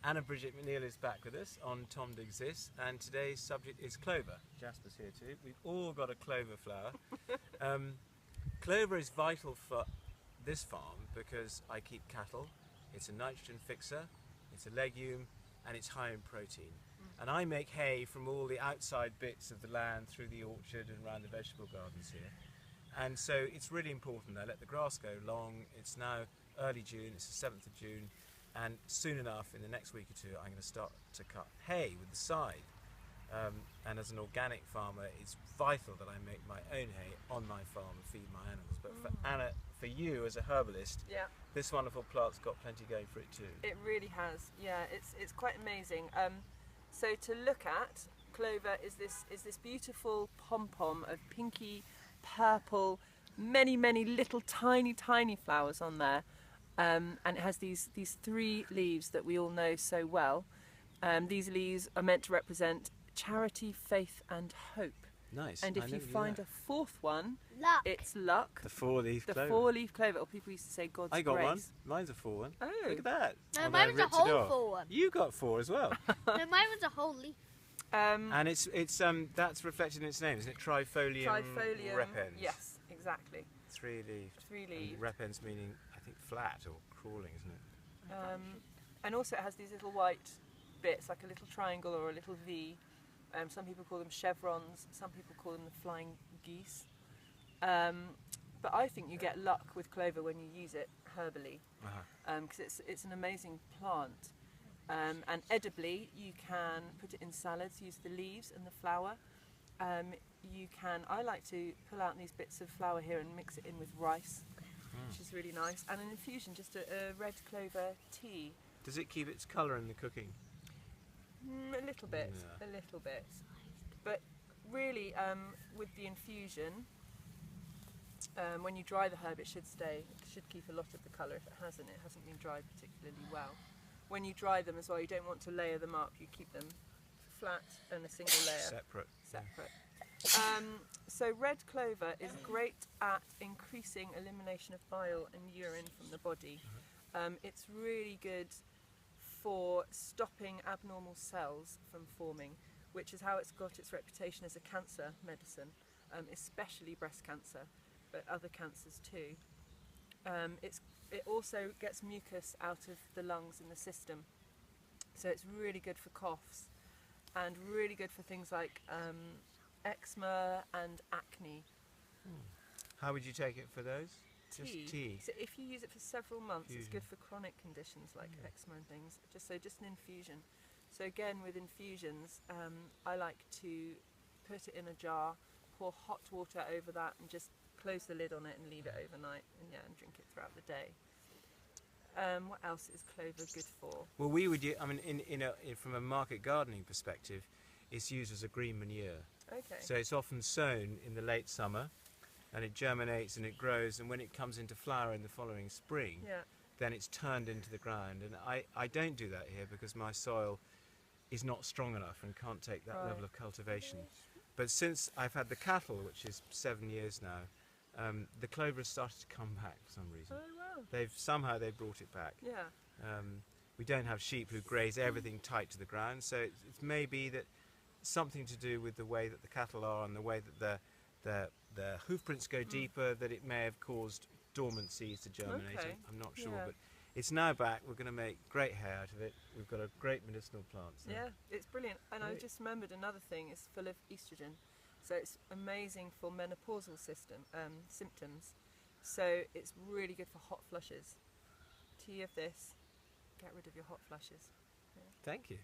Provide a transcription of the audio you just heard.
Anna Bridget McNeill is back with us on TomDigsThis, and today's subject is clover. Jasper's here too. We've all got a clover flower. Clover is vital for this farm because I keep cattle. It's a nitrogen fixer, it's a legume, and it's high in protein. And I make hay from all the outside bits of the land through the orchard and around the vegetable gardens here. And so it's really important. I let the grass go long. It's now early June, it's the 7th of June, and soon enough, in the next week or two, I'm going to start to cut hay with the scythe. And as an organic farmer, it's vital that I make my own hay on my farm and feed my animals. But for Anna, for you as a herbalist, this wonderful plant's got plenty going for it too. It really has. Yeah, it's quite amazing. So to look at, clover is this beautiful pom-pom of pinky, purple, many little tiny flowers on there, and it has these 3 leaves that we all know so well. These leaves are meant to represent charity, faith and hope. Nice. And if you find a 4th one, luck. it's luck. The 4-leaf clover. The 4-leaf clover, or people used to say God's grace. I got one. Mine's a 4 one. Oh. Look at that. No, mine was a whole 4 one. You got 4 as well. No, mine was a whole leaf. And it's that's reflected in its name, isn't it? Trifolium repens. Yes, exactly. 3-leaved. 3-leaved. And repens meaning, I think, flat or crawling, isn't it? And also it has these little white bits, like a little triangle or a little V. Some people call them chevrons, some people call them the flying geese. But I think you get luck with clover when you use it herbally, because it's an amazing plant. And edibly, you can put it in salads, use the leaves and the flower. I like to pull out these bits of flour here and mix it in with rice, which is really nice. And an infusion, just a red clover tea. Does it keep its colour in the cooking? A little bit. But really, with the infusion, when you dry the herb, it should keep a lot of the colour. If it hasn't been dried particularly well. When you dry them as well, you don't want to layer them up. You keep them flat and a single layer. Separate. So red clover is great at increasing elimination of bile and urine from the body. It's really good for stopping abnormal cells from forming, which is how it's got its reputation as a cancer medicine, especially breast cancer, but other cancers too. It also gets mucus out of the lungs and the system, so it's really good for coughs and really good for things like eczema and acne. How would you take it for those? Tea. Just tea. So if you use it for several months, it's good for chronic conditions like eczema and things. Just an infusion. So again, with infusions, I like to put it in a jar, pour hot water over that, and just close the lid on it and leave it overnight, and drink it throughout the day. What else is clover good for? Well, we would. From a market gardening perspective, it's used as a green manure. Okay. So it's often sown in the late summer, and it germinates and it grows, and when it comes into flower in the following spring, then it's turned into the ground. And I don't do that here because my soil is not strong enough and can't take that level of cultivation. But since I've had the cattle, which is 7 years now, the clover has started to come back for some reason. Oh wow! They've brought it back. Yeah. We don't have sheep who graze everything tight to the ground, so it may be that something to do with the way that the cattle are and the way that the hoof prints go deeper, that it may have caused dormant seeds to germinate. Okay. I'm not sure, but it's now back. We're going to make great hay out of it. We've got a great medicinal plant. So. Yeah, it's brilliant. And I just remembered another thing, it's full of estrogen. So it's amazing for menopausal symptoms. So it's really good for hot flushes. Tea of this, get rid of your hot flushes. Thank you.